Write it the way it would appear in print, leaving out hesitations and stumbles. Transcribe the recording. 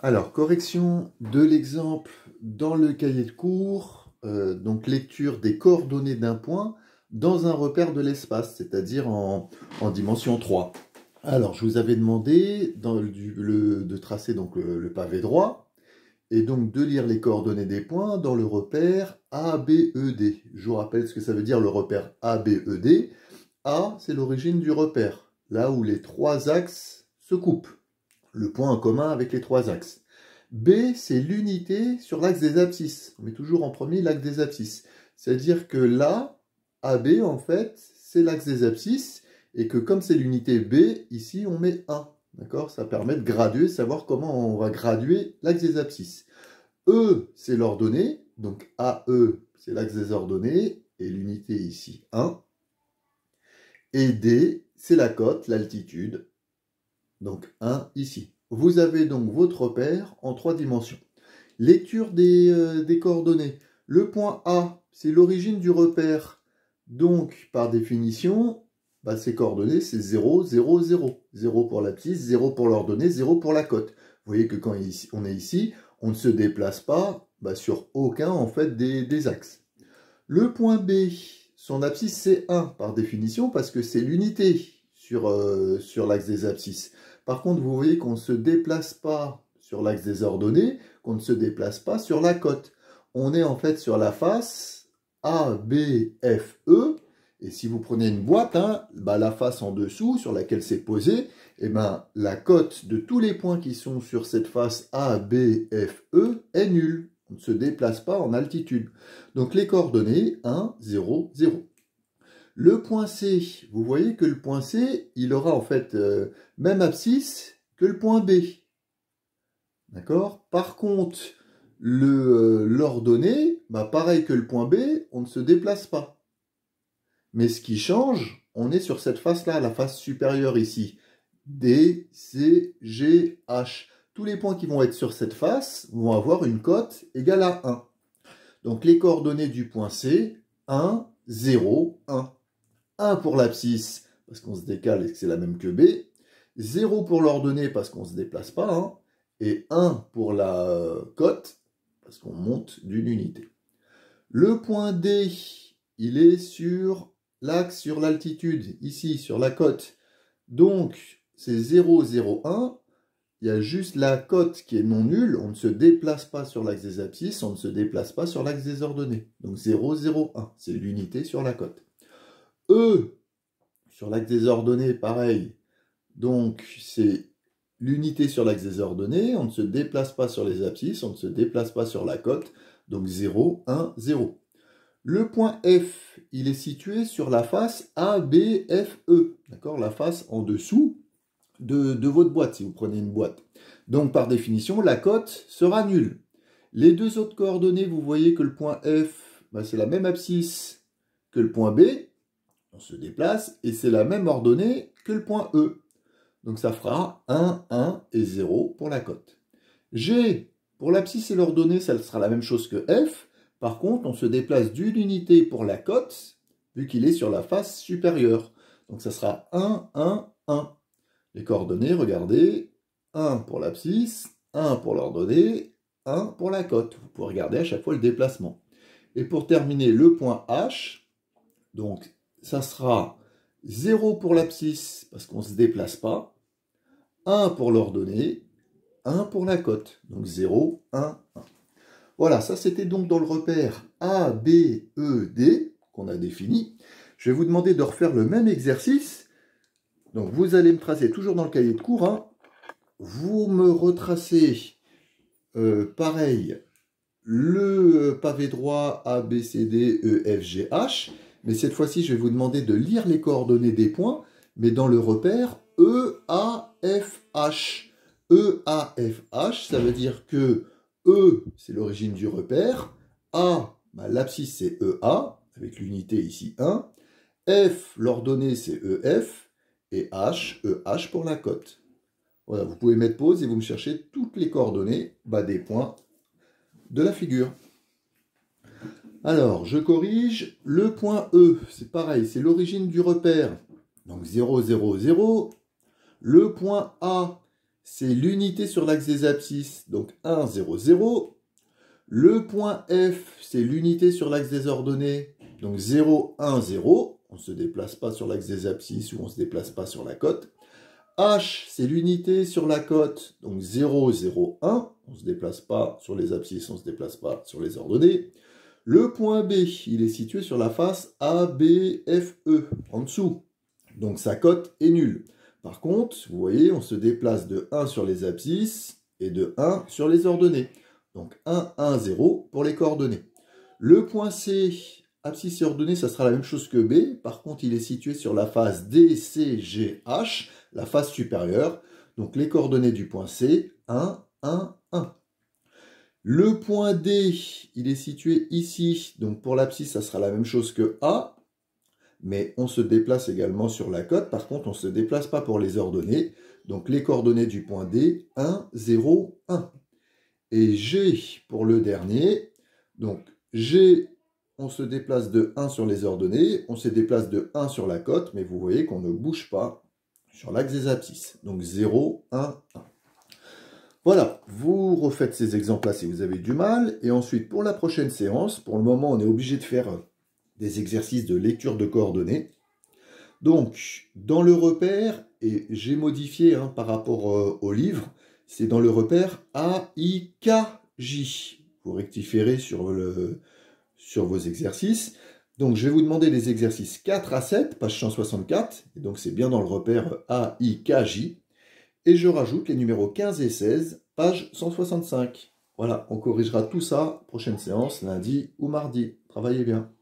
Alors, correction de l'exemple dans le cahier de cours, donc lecture des coordonnées d'un point dans un repère de l'espace, c'est-à-dire en dimension 3. Alors, je vous avais demandé de tracer donc le pavé droit et donc de lire les coordonnées des points dans le repère ABED. Je vous rappelle ce que ça veut dire le repère ABED. A, c'est l'origine du repère, là où les trois axes se coupent. Le point en commun avec les trois axes. B, c'est l'unité sur l'axe des abscisses. On met toujours en premier l'axe des abscisses. C'est-à-dire que là, AB, en fait, c'est l'axe des abscisses, et que comme c'est l'unité B, ici, on met 1. D'accord? Ça permet de graduer, savoir comment on va graduer l'axe des abscisses. E, c'est l'ordonnée, donc AE, c'est l'axe des ordonnées, et l'unité ici, 1. Et D, c'est la cote, l'altitude, donc 1 ici. Vous avez donc votre repère en 3 dimensions. Lecture des coordonnées. Le point A, c'est l'origine du repère. Donc, par définition, ces coordonnées, c'est 0, 0, 0. 0 pour l'abscisse, 0 pour l'ordonnée, 0 pour la cote. Vous voyez que quand on est ici, on ne se déplace pas sur aucun en fait, des axes. Le point B, son abscisse, c'est 1 par définition, parce que c'est l'unité sur l'axe des abscisses. Par contre, vous voyez qu'on ne se déplace pas sur l'axe des ordonnées, qu'on ne se déplace pas sur la cote. On est en fait sur la face A, B, F, E. Et si vous prenez une boîte, la face en dessous sur laquelle c'est posé, la cote de tous les points qui sont sur cette face A, B, F, E est nulle. On ne se déplace pas en altitude. Donc les coordonnées 1, 0, 0. Le point C, vous voyez que le point C, il aura en fait même abscisse que le point B. D'accord? Par contre, l'ordonnée, pareil que le point B, on ne se déplace pas. Mais ce qui change, on est sur cette face-là, la face supérieure ici. D, C, G, H. Tous les points qui vont être sur cette face vont avoir une cote égale à 1. Donc les coordonnées du point C, 1, 0, 1. 1 pour l'abscisse, parce qu'on se décale et que c'est la même que B. 0 pour l'ordonnée, parce qu'on ne se déplace pas. Et 1 pour la cote, parce qu'on monte d'une unité. Le point D, il est sur l'axe, sur l'altitude, ici, sur la cote. Donc, c'est 0, 0, 1. Il y a juste la cote qui est non nulle. On ne se déplace pas sur l'axe des abscisses, on ne se déplace pas sur l'axe des ordonnées. Donc 0, 0, 1. C'est l'unité sur la cote. E, sur l'axe des ordonnées, pareil. Donc, c'est l'unité sur l'axe des ordonnées. On ne se déplace pas sur les abscisses, on ne se déplace pas sur la cote. Donc 0, 1, 0. Le point F, il est situé sur la face A, B, F, E. D'accord? La face en dessous de votre boîte, si vous prenez une boîte. Donc, par définition, la cote sera nulle. Les deux autres coordonnées, vous voyez que le point F, c'est la même abscisse que le point B. On se déplace, et c'est la même ordonnée que le point E. Donc, ça fera 1, 1 et 0 pour la cote. G, pour l'abscisse et l'ordonnée, ça sera la même chose que F. Par contre, on se déplace d'une unité pour la cote, vu qu'il est sur la face supérieure. Donc, ça sera 1, 1, 1. Les coordonnées, regardez, 1 pour l'abscisse, 1 pour l'ordonnée, 1 pour la cote. Vous pouvez regarder à chaque fois le déplacement. Et pour terminer, le point H, donc ça sera 0 pour l'abscisse, parce qu'on ne se déplace pas, 1 pour l'ordonnée, 1 pour la cote. Donc 0, 1, 1. Voilà, ça c'était donc dans le repère A, B, E, D, qu'on a défini. Je vais vous demander de refaire le même exercice. Donc, vous allez me tracer, toujours dans le cahier de cours, vous me retracez, pareil, le pavé droit A, B, C, D, E, F, G, H. Mais cette fois-ci, je vais vous demander de lire les coordonnées des points, mais dans le repère E, A, F, H. E, A, F, H, ça veut dire que E, c'est l'origine du repère. A, l'abscisse, c'est EA, avec l'unité ici 1. F, l'ordonnée, c'est EF. Et H, EH pour la cote. Voilà, vous pouvez mettre pause et vous me cherchez toutes les coordonnées des points de la figure. Alors, je corrige. Le point E, c'est pareil, c'est l'origine du repère. Donc 0, 0, 0. Le point A, c'est l'unité sur l'axe des abscisses, donc 1, 0, 0. Le point F, c'est l'unité sur l'axe des ordonnées, donc 0, 1, 0. On ne se déplace pas sur l'axe des abscisses ou on ne se déplace pas sur la cote. H, c'est l'unité sur la cote, donc 0, 0, 1. On ne se déplace pas sur les abscisses, on ne se déplace pas sur les ordonnées. Le point B, il est situé sur la face ABFE, en dessous. Donc sa cote est nulle. Par contre, vous voyez, on se déplace de 1 sur les abscisses et de 1 sur les ordonnées. Donc 1, 1, 0 pour les coordonnées. Le point C, abscisse et ordonnées, ça sera la même chose que B. Par contre, il est situé sur la face DCGH, la face supérieure. Donc les coordonnées du point C, 1, 1, 1. Le point D, il est situé ici. Donc pour l'abscisse, ça sera la même chose que A. Mais on se déplace également sur la cote. Par contre, on ne se déplace pas pour les ordonnées. Donc les coordonnées du point D, 1, 0, 1. Et G pour le dernier. Donc G, on se déplace de 1 sur les ordonnées. On se déplace de 1 sur la cote. Mais vous voyez qu'on ne bouge pas sur l'axe des abscisses. Donc 0, 1, 1. Voilà, vous refaites ces exemples-là si vous avez du mal. Et ensuite, pour la prochaine séance, pour le moment, on est obligé de faire des exercices de lecture de coordonnées. Donc, dans le repère, et j'ai modifié par rapport au livre, c'est dans le repère AIKJ. Vous rectifierez sur vos exercices. Donc, je vais vous demander les exercices 4 à 7, page 164. Et donc, c'est bien dans le repère AIKJ. Et je rajoute les numéros 15 et 16, page 165. Voilà, on corrigera tout ça, prochaine séance, lundi ou mardi. Travaillez bien.